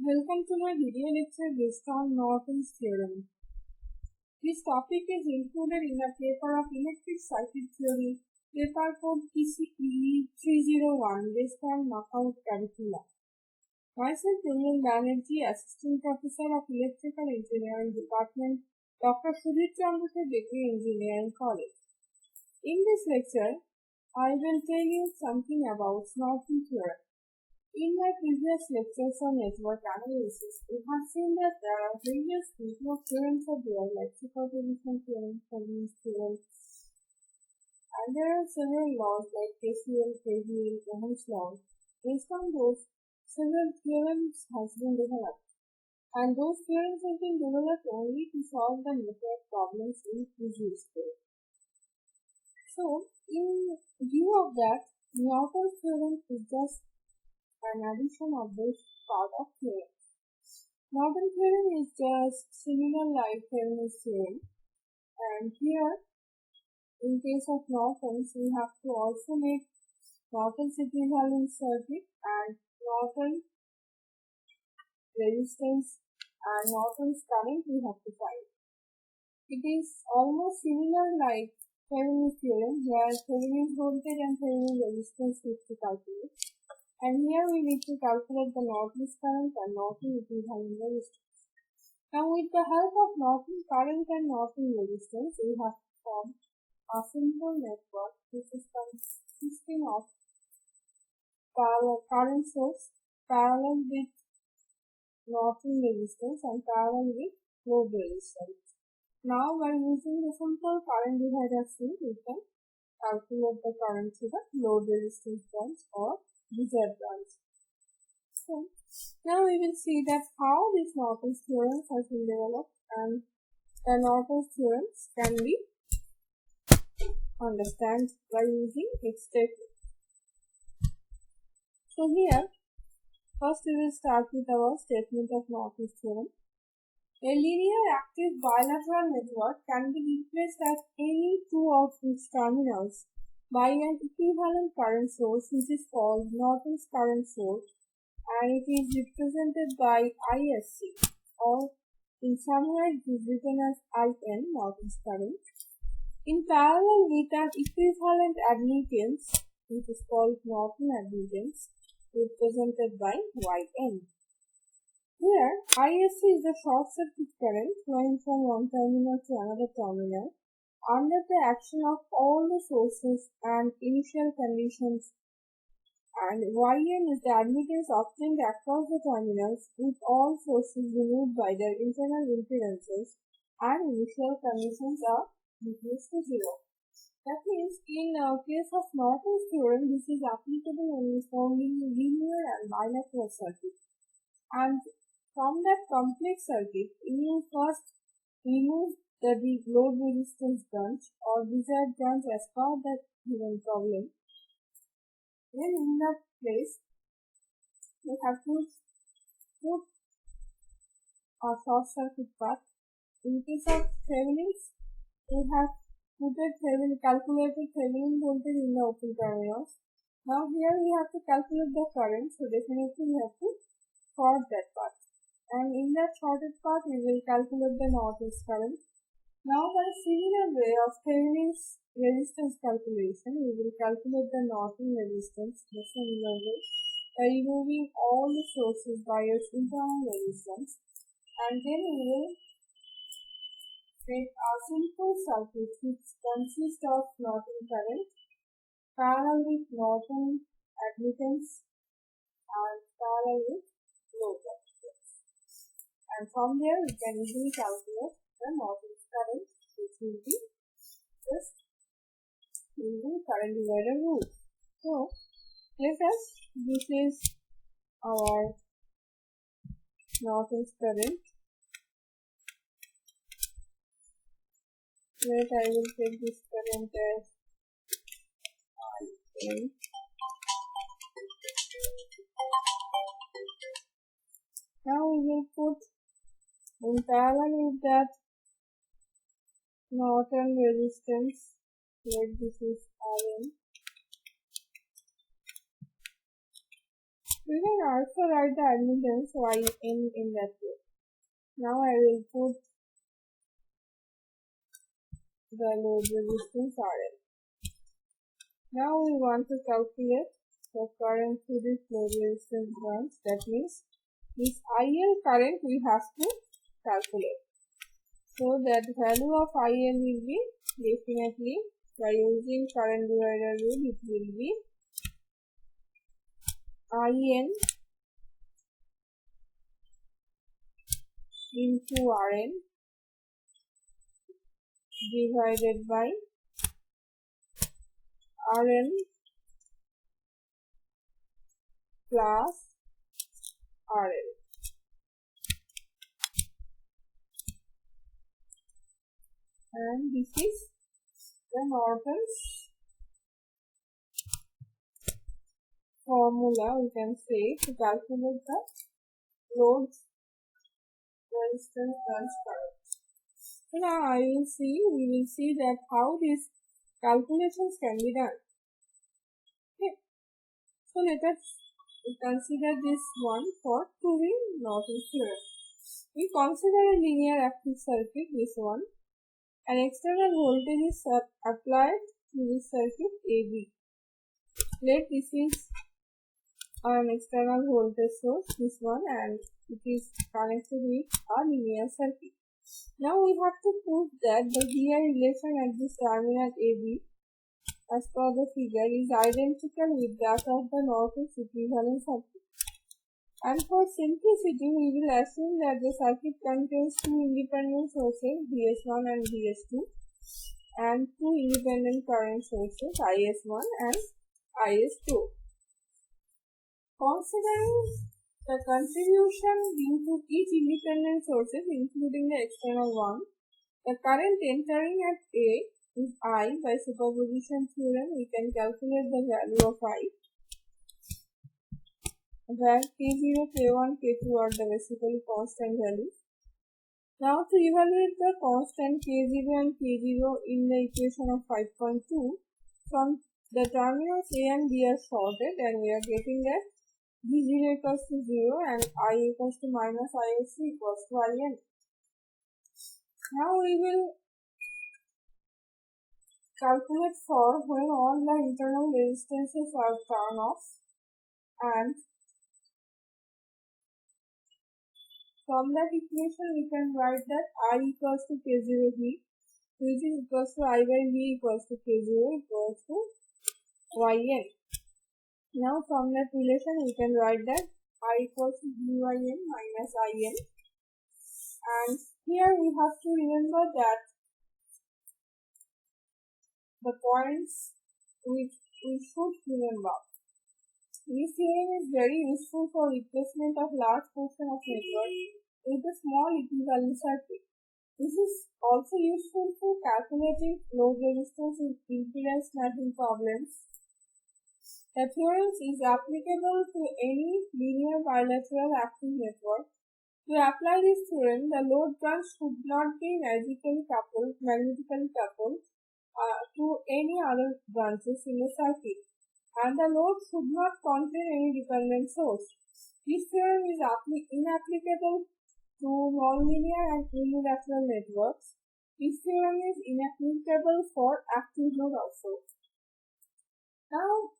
Welcome to my video lecture based on Norton's theorem. This topic is included in a paper of electric circuit theory, paper code PCE 301 based on knockout curricula. Myself, Purnil Banerjee, Assistant Professor of Electrical Engineering Department, Dr. Sudhir Chandra Degree Engineering College. In this lecture, I will tell you something about Norton theorem. In my previous lectures on network analysis, we have seen that there are various network theorems of there, like superposition theorem, Thevenin's theorem, and there are several laws like KCL, KVL, Ohm's law. Based on those, several theorems has been developed, and those theorems have been developed only to solve the network problems in previous theorem. So, in view of that, Norton's theorem is just an addition of this part of theorem. Norton theorem is just similar like Thevenin's theorem, and here in case of Norton's we have to also make Norton's equivalent circuit and Norton resistance and Norton's current we have to find. It is almost similar like Thevenin's theorem where Thevenin's voltage and Thevenin's resistance need to calculate. And here we need to calculate the Norton's current and Norton equivalent resistance. Now with the help of Norton current and Norton resistance, we have formed a simple network which is consisting of parallel current source parallel with Norton resistance and parallel with load resistance. Now by using the simple current divider C, we can calculate the current to the load resistance branch or desired branch. So now we will see that how this Norton's theorem has been developed and the Norton's theorems can be understood by using its statement. So here first we will start with our statement of Norton's theorem. A linear active bilateral network can be replaced at any two of its terminals by an equivalent current source which is called Norton's current source, and it is represented by ISC, or in somewhere it is written as IN, Norton's current, in parallel with an equivalent admittance which is called Norton admittance, represented by YN. Here, ISC is the short circuit current flowing from one terminal to another terminal under the action of all the sources and initial conditions, and YN is the admittance obtained across the terminals with all sources removed by their internal impedances and initial conditions are reduced to zero. That means, in case of Norton's theorem, this is applicable only for linear and bilateral circuit. And from that complex circuit, you first remove the load resistance branch or desired branch as per that given problem. Then in that place, we have to put a short circuit path. In case of Thevenin's, we have calculated Thevenin voltage in the open terminals. Now here we have to calculate the current, so definitely we have to short that path. And in that shorted path, we will calculate the Norton's current. Now by a similar way of Thevenin's resistance calculation, we will calculate the Norton resistance in a similar way by removing all the sources by its internal resistance, and then we will make a simple circuit which consists of Norton current parallel with Norton admittance and parallel with load resistance. And from there we can easily calculate the Norton's current, which will be just using current divider rule. So let us, this is our Norton's current. I will take this current as IN. Now we will put in parallel with that Norton resistance, let this is IN, We can also write the admittance Yn in that way. Now I will put the load resistance Rl. Now we want to calculate the current through this load resistance branch. That means this IL current we have to calculate. So that value of IL will be definitely, by using current divider rule, it will be IN into Rn divided by Rn plus RL. And this is the Norton's formula, we can say, to calculate the load resistance branch current. So now we will see that how these calculations can be done. Okay. So let us consider this one for proving Norton's theorem. We consider a linear active circuit, this one. An external voltage is applied to this circuit AB. Let this is an external voltage source, this one, and it is connected with a linear circuit. Now we have to prove that the VR relation at this terminal AB, as per the figure, is identical with that of the Norton's equivalent circuit. And for simplicity, we will assume that the circuit contains two independent sources, Vs1 and Vs2, and two independent current sources, Is1 and Is2. Considering the contribution due to each independent sources, including the external one, the current entering at A is I. By superposition theorem, we can calculate the value of I, where K0, K1, K2 are the basically constant values. Now to evaluate the constant K0 and K0 in the equation of 5.2, from the terminals A and B are sorted, and we are getting that V0 equals to 0 and I equals to minus Isc equals to In. Now we will calculate for when all the internal resistances are turned off, and from that equation we can write that I equals to K0V, which is equals to I by V equals to K0 equals to Yn. Now from that relation we can write that I equals to Vyn minus In, and here we have to remember that the points which we should remember. This theorem is very useful for replacement of large portion of network with a small equivalent circuit. This is also useful for calculating load resistance in impedance matching problems. The theorem is applicable to any linear bilateral active network. To apply this theorem, the load branch should not be magnetically coupled to any other branches in the circuit, and the load should not contain any dependent source. This theorem is inapplicable to nonlinear and unilateral networks. This theorem is inapplicable for active load also. Now,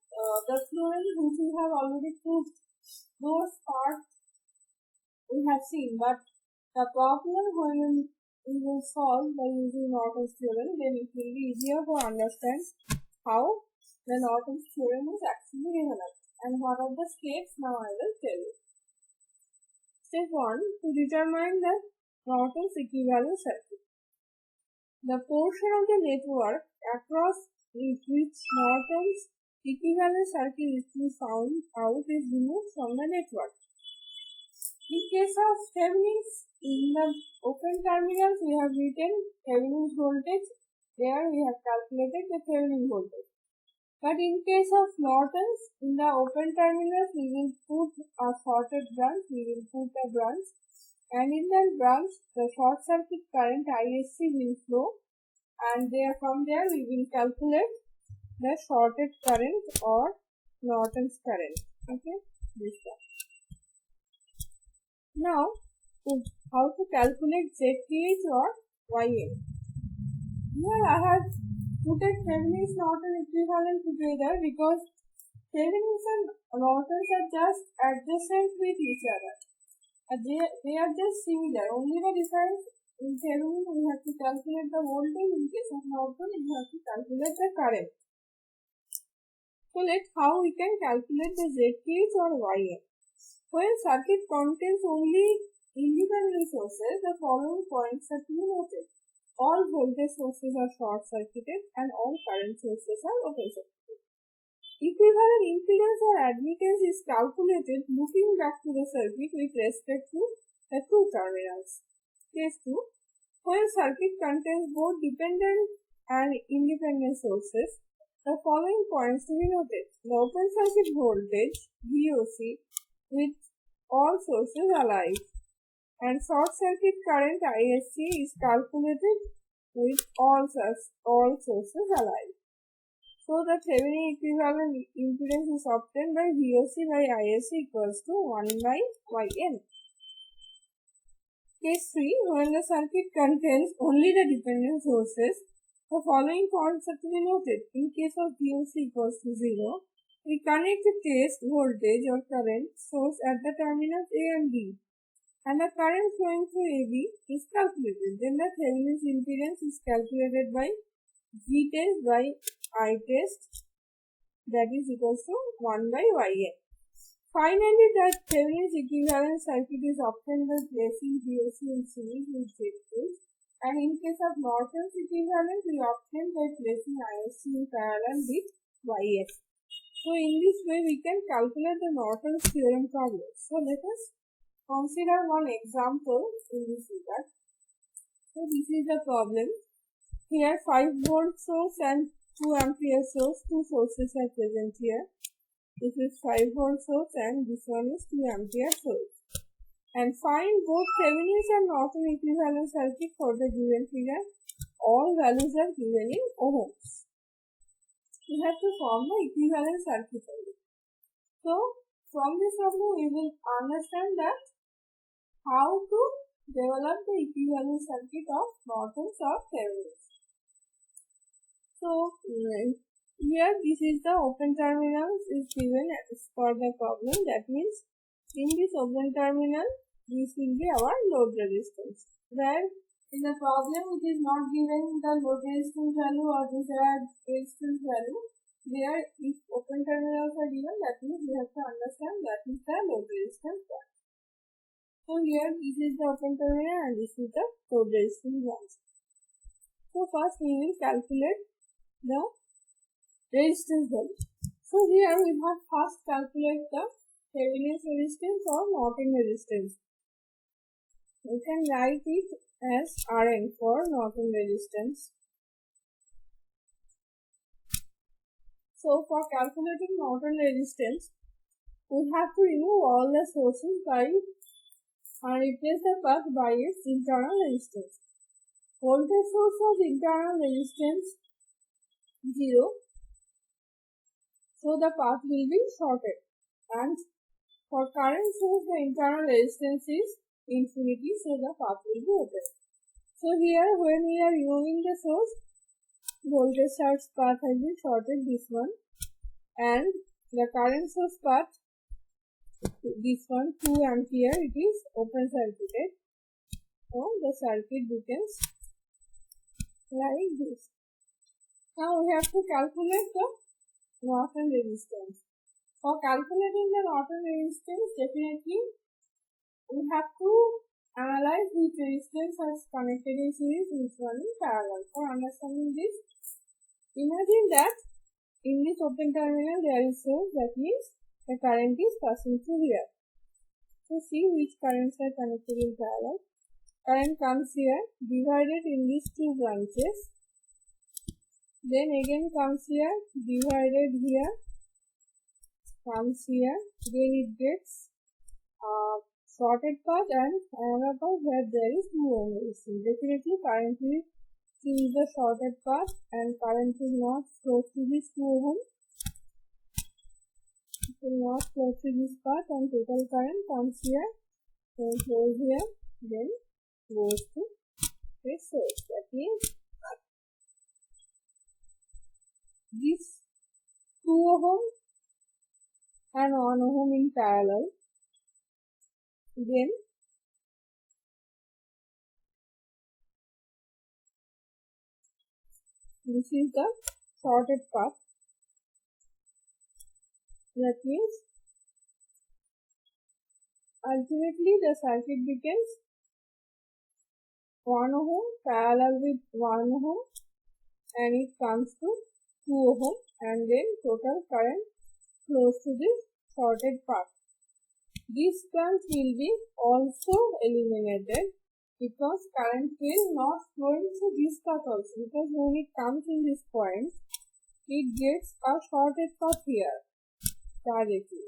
the theorem which we have already proved, those parts we have seen, but the problem when we will solve by using Norton's theorem, then it will be easier to understand how the Norton's theorem is actually relevant. And what are the steps, now I will tell you. Step 1, to determine the Norton's equivalent circuit. The portion of the network across which Norton's equivalent circuit is to be found out is removed from the network. In case of Thevenin's, in the open terminals we have written Thevenin's voltage, there we have calculated the Thevenin voltage. But in case of Norton's, in the open terminals we will put a shorted branch, and in that branch the short circuit current Isc will flow, and from there we will calculate the shorted current or Norton's current. Okay. this one. Now, how to calculate ZTH or YM? Here I have put a Thevenin's Norton equivalent together because Thevenin's and Nortons are just adjacent with each other. They are just similar. Only the difference in Thevenin we have to calculate the voltage. In case of Norton we have to calculate the current. So let's how we can calculate the ZTH or YM. When circuit contains only independent sources, the following points are to be noted. All voltage sources are short circuited and all current sources are open circuited. Equivalent impedance or admittance is calculated looking back to the circuit with respect to the two terminals. Case 2. When circuit contains both dependent and independent sources, the following points to be noted. The open circuit voltage VOC with all sources alive and short circuit current ISC is calculated with all sources alive. So the Thevenin equivalent impedance is obtained by VOC by ISC equals to 1 by YN. Case 3. When the circuit contains only the dependent sources, the following points are to be noted. In case of VOC equals to 0, we connect the test voltage or current source at the terminals A and B, and the current flowing through AB is calculated. Then the Thevenin's impedance is calculated by V test by I test, that is equals to 1 by YN. Finally, the Thevenin's equivalent circuit is obtained by placing VOC in series with Z2, and in case of Norton's equivalent, we obtain by placing ISC in parallel with YS. So in this way, we can calculate the Norton's theorem problem. So let us consider one example in this regard. So this is the problem. Here 5 volt source and 2 ampere source, two sources are present here. This is 5 volt source and this one is 2 ampere source. And find both Thevenin's and Norton equivalent circuit for the given figure. All values are given in ohms. We have to form the equivalent circuit only. So from this problem we will understand that how to develop the equivalent circuit of Norton's or Thevenin's. So here this is the open terminals is given as for the problem. That means in this open terminal this will be our load resistance. Where in the problem it is not given the load resistance value or desired resistance value. There if open terminals are given, that means we have to understand that is the load resistance value. So here this is the open terminal and this is the load resistance value. So first we will calculate the resistance value. So here we have first calculate the Thevenin's resistance or Norton resistance. We can write it as Rn for Norton resistance. So for calculating Norton resistance, we have to remove all the sources by and replace the path by its internal resistance. Voltage source of internal resistance 0, so the path will be shorted, and for current source the internal resistance is infinity, so the path will be open. So here when we are removing the source, voltage source path has been shorted, this one, and the current source path, this one 2 ampere, it is open circuited. So the circuit becomes like this. Now we have to calculate the Norton resistance. For calculating the Norton resistance, definitely we have to analyze which resistance is connected in series, which one in parallel. For understanding this, imagine that in this open terminal there is source, that means the current is passing through here. So see which currents are connected in parallel. Current comes here, divided in these two branches. Then again comes here, divided here, comes here, then it gets shorted path and another path where there is no ohm resistance. Definitely current will choose the shorted path and current will not flow through this 2 ohm. It will not flow through this path and total current comes here, then flows here, then goes to this source. That means this 2 ohm and 1 ohm in parallel. Then this is the shorted path. That means ultimately the circuit becomes 1 ohm parallel with 1 ohm and it comes to 2 ohm and then total current flows to this shorted path. This branch will be also eliminated because current will not flow into this path also, because when it comes in this point, it gets a shorted path here directly.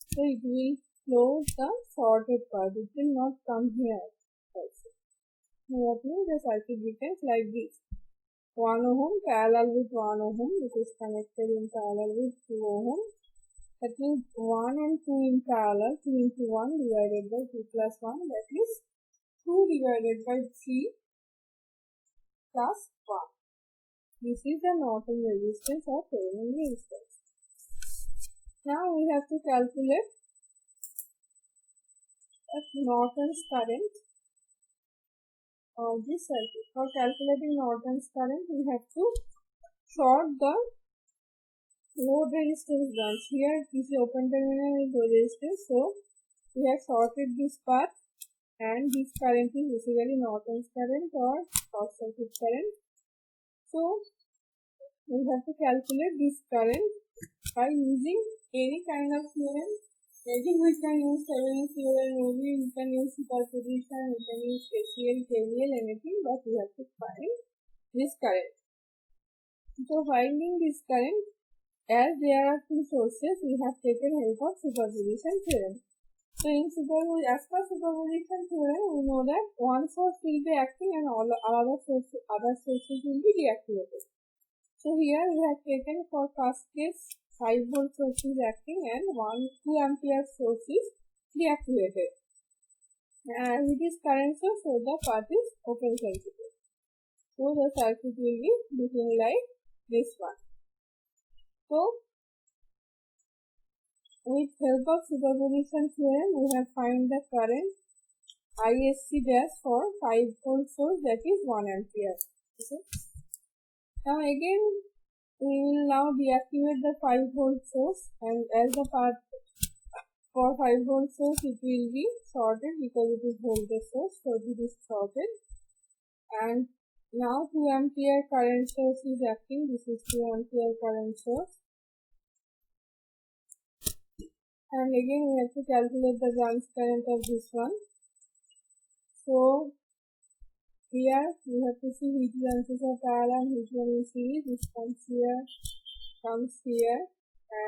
So it will flow the shorted path, it will not come here also. So that means the circuit becomes like this. 1 ohm parallel with 1 ohm, which is connected in parallel with 2 ohm. That means 1 and 2 in parallel, 2 into 1 divided by 2 plus 1, that is 2 divided by 3 plus 1. This is the Norton resistance or theorem resistance. Now we have to calculate Norton's current of this circuit. For calculating Norton's current, we have to short the load resistance branch. Here this is open terminal with load resistance, so we have shorted this path and this current is basically Norton's current or short circuit current. So we have to calculate this current by using any kind of theorem. Maybe we can use Thevenin's theorem, maybe we can use superposition, we can use KCL, KVL, anything, but we have to find this current. So finding this current, as there are two sources, we have taken help of superposition theorem. So in as per superposition theorem, we know that one source will be acting and all other sources will be deactivated. So here we have taken for first case 5 volt source is acting and 2 ampere source is deactivated. As it is current source, so the path is open circuit. So the circuit will be looking like this one. So with help of superposition theorem, we have find the current ISC dash for 5 volt source, that is 1 ampere. Okay. Now again we will now deactivate the 5 volt source, and as the path for 5 volt source it will be shorted because it is voltage source, so it is shorted. And now 2 ampere current source is acting. This is 2 ampere current source. And again we have to calculate the branch current of this one. So here we have to see which branches are parallel, which one is series. This comes here,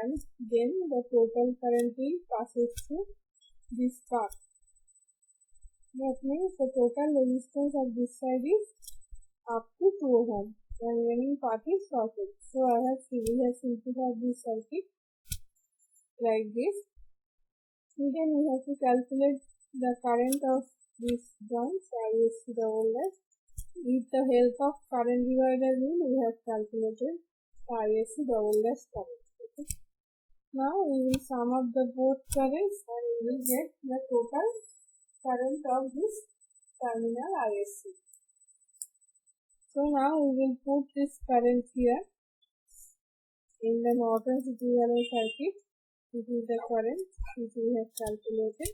and then the total current will passes through this path. That means the total resistance of this side is up to 2 ohm and remaining path is shorted. So we have simplified this circuit like this. And then we have to calculate the current of this branch, ISC double dash. With the help of current divider rule, we have calculated ISC double dash current. Okay. Now we will sum up the both currents and we will get the total current of this terminal ISC. So now we will put this current here in the Norton's equivalent circuit. This is the current which we have calculated,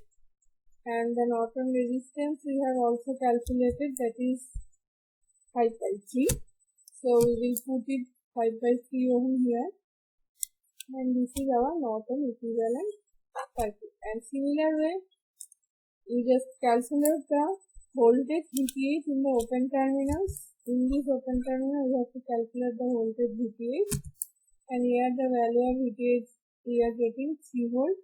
and the Norton resistance we have also calculated, that is 5 by 3. So we will put it 5 by 3 ohm here, and this is our Norton equivalent circuit. And similar way, we just calculate the voltage VTH in the open terminals. In this open terminal, we have to calculate the voltage VTH, and here the value of VTH we are getting 3 volt.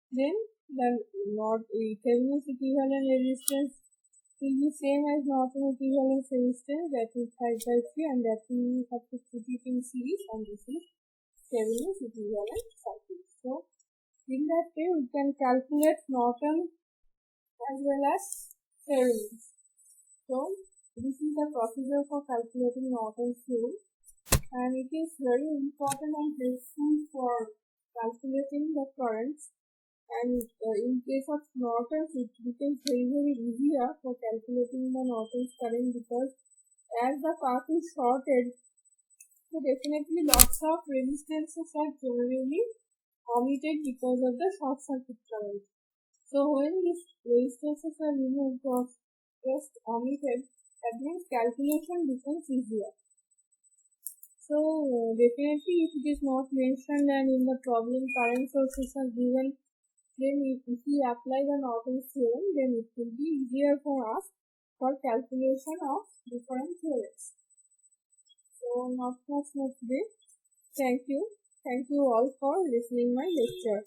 Then the Thevenin's equivalent resistance will be same as Norton equivalent resistance, that is 5 by 3, and that we have to put it in series, and this is Thevenin's equivalent circuit. So In that way, we can calculate Norton as well as theorems. So, this is the procedure for calculating Norton's theorem, and it is very important and helpful for calculating the currents. And in case of Norton's, it becomes very easier for calculating the Norton's current, because as the path is shorted, so definitely lots of resistances are generally omitted because of the short circuit current. So when these resistances are removed or just omitted, that means calculation becomes easier. So definitely if it is not mentioned and in the problem current sources are given, then if we apply the Norton's theorem, then it will be easier for us for calculation of different theorems. So not much more today. Thank you. Thank you all for listening my lecture.